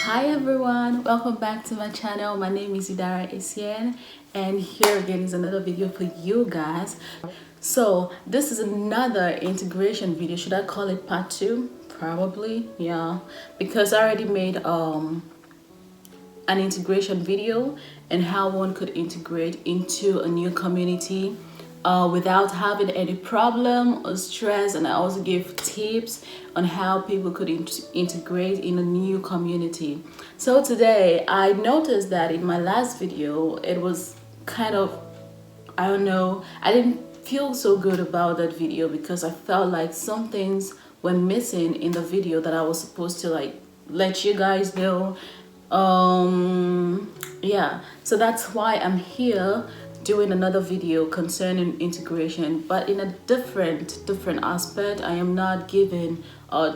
Hi everyone, welcome back to my channel. My name is Idara Essien, and here again is another video for you guys. So this is another integration video. Should I call it part 2? Probably, yeah, because I already made an integration video and how one could integrate into a new community without having any problem or stress, and I also give tips on how people could integrate in a new community. So today I noticed that in my last video it was kind of, I don't know, I didn't feel so good about that video because I felt like some things were missing in the video that I was supposed to like let you guys know. Yeah, so that's why I'm here doing another video concerning integration, but in a different aspect. I am not giving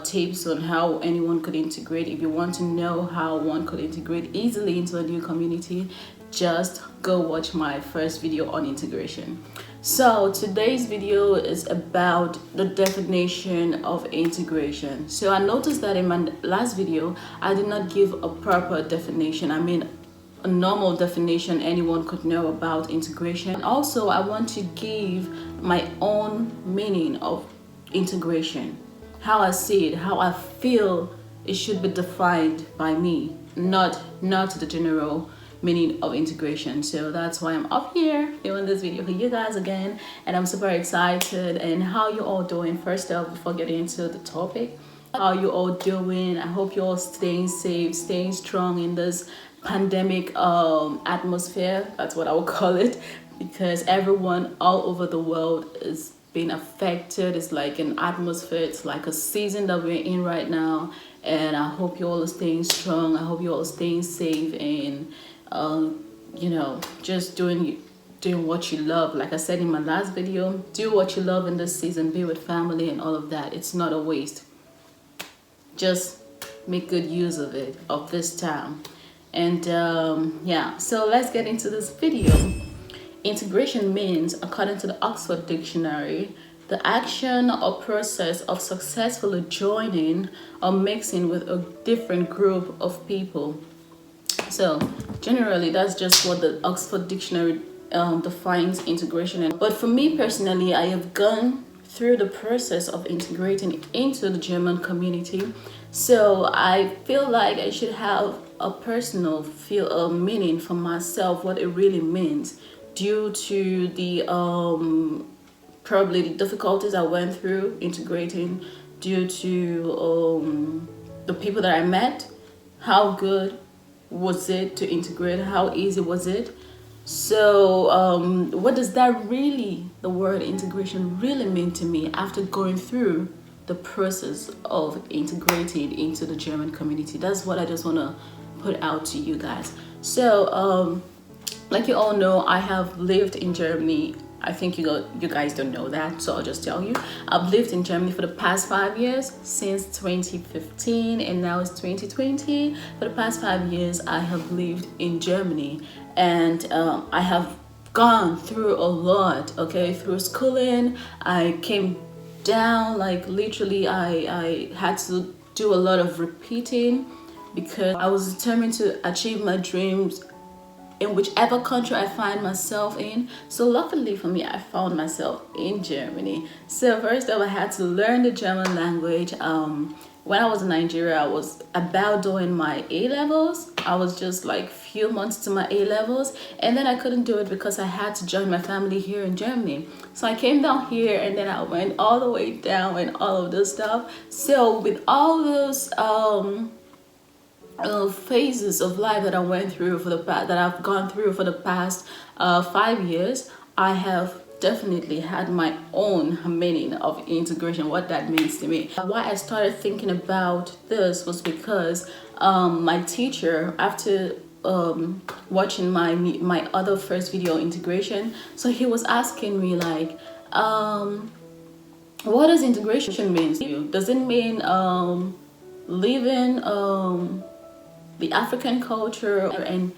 tips on how anyone could integrate. If you want to know how one could integrate easily into a new community, just go watch my first video on integration. So today's video is about the definition of integration. So I noticed that in my last video I did not give a proper definition. I mean, a normal definition anyone could know about integration. Also, I want to give my own meaning of integration, how I see it, how I feel it should be defined by me, not the general meaning of integration. So that's why I'm up here doing this video for you guys again, and I'm super excited. And how you all doing? First off, before getting into the topic, how you all doing? I hope you're all staying safe, staying strong in this pandemic atmosphere. That's what I would call it, because everyone all over the world is being affected. It's like an atmosphere, it's like a season that we're in right now, and I hope you all are staying strong. I hope you all are staying safe and you know, just doing what you love. Like I said in my last video, do what you love in this season, be with family and all of that. It's not a waste. Just make good use of it, of this time. And yeah, so let's get into this video. Integration means, according to the Oxford Dictionary, the action or process of successfully joining or mixing with a different group of people. So generally that's just what the Oxford Dictionary defines integration. But for me personally, I have gone through the process of integrating into the German community, so I feel like I should have a personal meaning for myself, what it really means, due to the probably the difficulties I went through integrating, due to the people that I met. How good was it to integrate? How easy was it? So what does that really, the word integration, really mean to me after going through the process of integrating into the German community? That's what I just want to put out to you guys. So like you all know, I have lived in Germany. I think you guys don't know that, so I'll just tell you. I've lived in Germany for the past 5 years, since 2015, and now it's 2020. For the past 5 years, I have lived in Germany, and I have gone through a lot, okay? Through schooling, I came down, like literally, I had to do a lot of repeating because I was determined to achieve my dreams in whichever country I find myself in. So luckily for me, I found myself in Germany. So first off, I had to learn the German language. When I was in Nigeria, I was about doing my A-levels. I was just like few months to my A-levels, and then I couldn't do it because I had to join my family here in Germany. So I came down here, and then I went all the way down and all of this stuff. So with all those phases of life that I went through that I've gone through for the past 5 years, I have definitely had my own meaning of integration, what that means to me. Why I started thinking about this was because my teacher, after watching my other first video integration, so he was asking me like, what does integration mean to you? Does it mean leaving the African culture and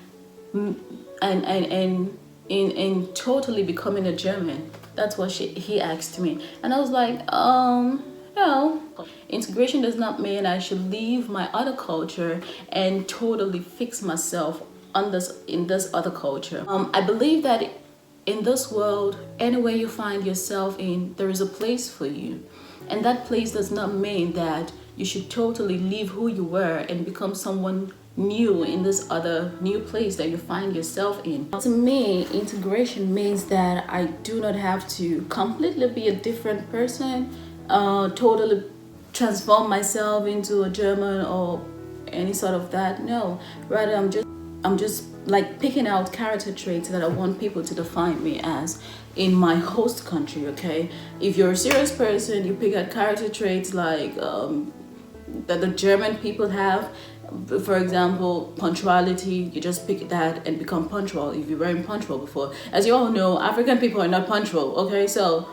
totally becoming a German? That's what he asked me, and I was like, Well, integration does not mean I should leave my other culture and totally fix myself on this in this other culture. I believe that in this world, anywhere you find yourself in, there is a place for you. And that place does not mean that you should totally leave who you were and become someone new in this other new place that you find yourself in. To me, integration means that I do not have to completely be a different person, totally transform myself into a German or any sort of that. No, rather I'm just like picking out character traits that I want people to define me as in my host country. Okay, if you're a serious person, you pick out character traits like that the German people have. For example, punctuality, you just pick that and become punctual if you weren't punctual before. As you all know, African people are not punctual, okay? So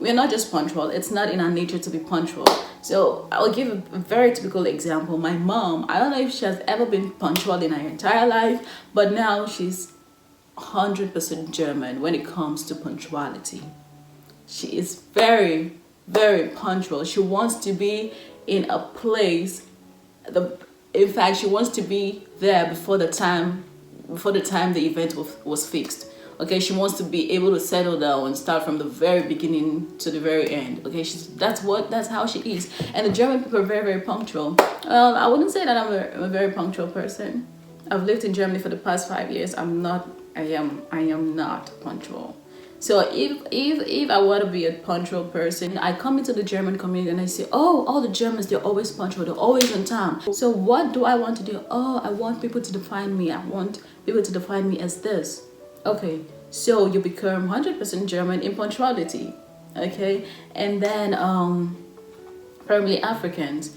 we're not just punctual, it's not in our nature to be punctual. So I'll give a very typical example. My mom, I don't know if she has ever been punctual in her entire life, but now she's 100% German when it comes to punctuality. She is very, very punctual. She wants to be in a place, in fact, she wants to be there before the time the event was fixed. Okay, she wants to be able to settle down and start from the very beginning to the very end. Okay, that's how she is. And the German people are very, very punctual. I wouldn't say that I'm a very punctual person. I've lived in Germany for the past 5 years. I am not punctual. So if I want to be a punctual person, I come into the German community and I say, oh, all the Germans, they're always punctual, they're always on time. So what do I want to do? Oh, I want people to define me. I want people to define me as this. Okay, so you become 100% German in punctuality. Okay, and then probably Africans,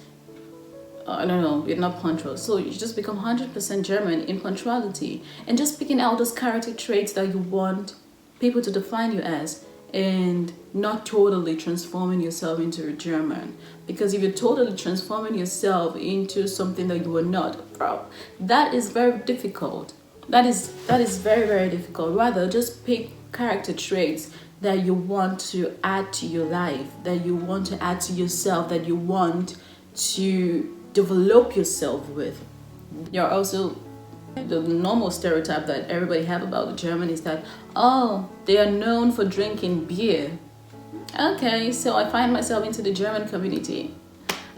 I don't know, you're not punctual. So you just become 100% German in punctuality and just picking out those character traits that you want people to define you as, and not totally transforming yourself into a German. Because if you're totally transforming yourself into something that you are not, bro, that is very difficult. That is very, very difficult. Rather, just pick character traits that you want to add to your life, that you want to add to yourself, that you want to develop yourself with. You're also, the normal stereotype that everybody have about the German is that, oh, they are known for drinking beer. Okay, so I find myself into the German community.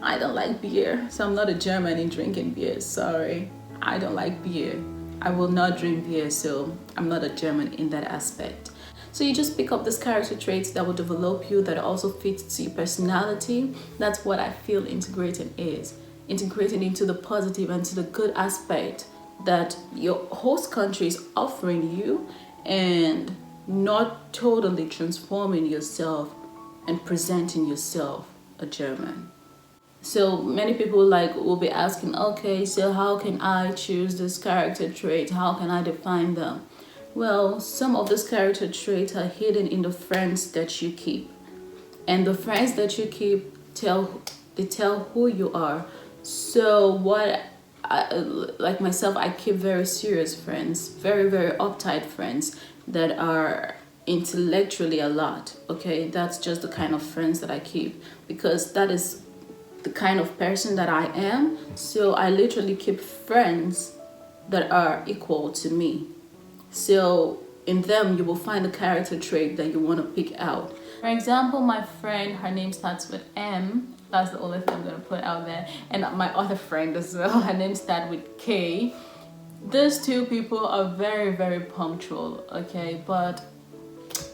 I don't like beer, so I'm not a German in drinking beer. Sorry, I don't like beer. I will not drink beer, so I'm not a German in that aspect. So you just pick up these character traits that will develop you, that also fits your personality. That's what I feel integrating is. Integrating into the positive and to the good aspect that your host country is offering you, and not totally transforming yourself and presenting yourself a German. So many people will be asking, okay, so how can I choose this character trait? How can I define them? Well, some of these character traits are hidden in the friends that you keep. And the friends that you keep tell who you are. So like myself, I keep very serious friends, very, very uptight friends that are intellectually a lot. Okay, that's just the kind of friends that I keep, because that is the kind of person that I am. So I literally keep friends that are equal to me. So in them, you will find the character trait that you want to pick out. For example, my friend, her name starts with M. That's the only thing I'm going to put out there. And my other friend as well, her name starts with K. These two people are very, very punctual, okay? But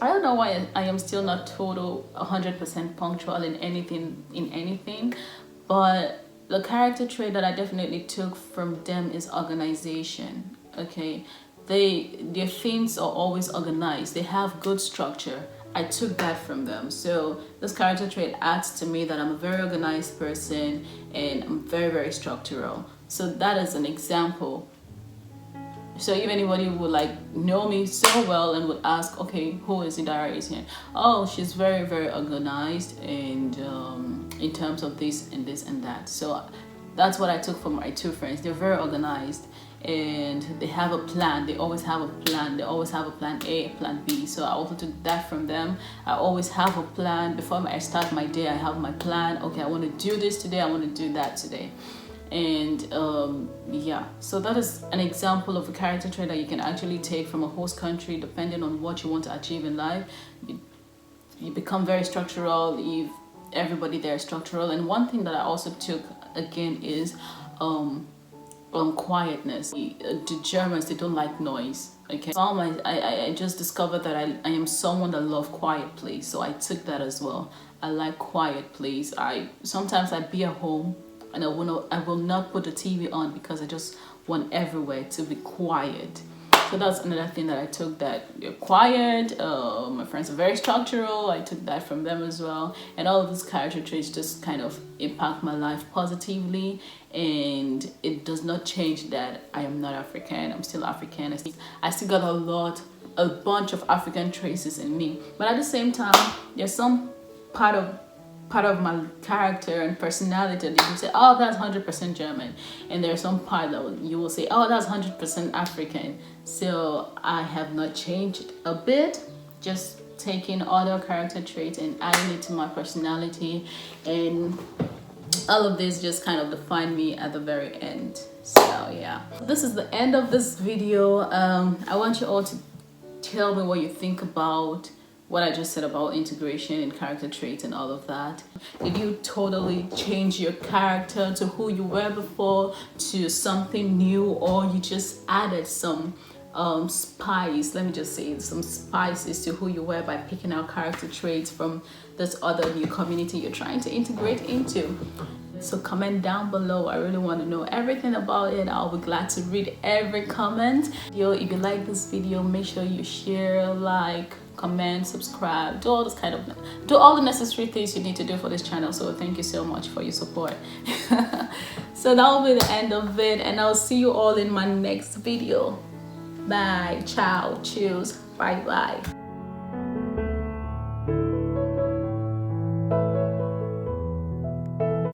I don't know why I am still not total 100% punctual in anything. But the character trait that I definitely took from them is organization, okay? Their things are always organized. They have good structure. I took that from them. So this character trait adds to me that I'm a very organized person and I'm very, very structural. So that is an example. So if anybody would know me so well and would ask, okay, who is Idara is here? Oh, she's very, very organized, and in terms of this and this and that. So that's what I took from my two friends. They're very organized, and they have a plan. They always have a plan. They always have a plan A, a plan B. So I also took that from them. I always have a plan. Before I start my day, I have my plan. Okay, I want to do this today, I want to do that today. And yeah, so that is an example of a character trait that you can actually take from a host country. Depending on what you want to achieve in life, you become very structural. Everybody there is structural. And one thing that I also took again is quietness. The Germans, they don't like noise. Okay, so I just discovered that I am someone that love quiet place, so I took that as well. I like quiet place. Sometimes I'd be at home and I will not put the TV on because I just want everywhere to be quiet. So that's another thing that I took, that you're quiet. My friends are very structural. I took that from them as well. And all of these character traits just kind of impact my life positively. And it does not change that I am not African. I'm still African. I still got a bunch of African traces in me. But at the same time, there's some part of my character and personality that you can say, oh, that's 100% German, and there's some part that you will say, oh, that's 100% African. So I have not changed a bit, just taking other character traits and adding it to my personality, and all of this just kind of define me at the very end. So yeah, this is the end of this video. I want you all to tell me what you think about what I just said about integration and character traits and all of that. Did you totally change your character to who you were before to something new, or you just added some spice, let me just say, some spices to who you were by picking out character traits from this other new community you're trying to integrate into? So comment down below. I really want to know everything about it. I'll be glad to read every comment. If you like this video, make sure you share, like, comment, subscribe, do all the necessary things you need to do for this channel. So thank you so much for your support. So that will be the end of it, and I'll see you all in my next video. Bye, ciao, cheers, bye bye.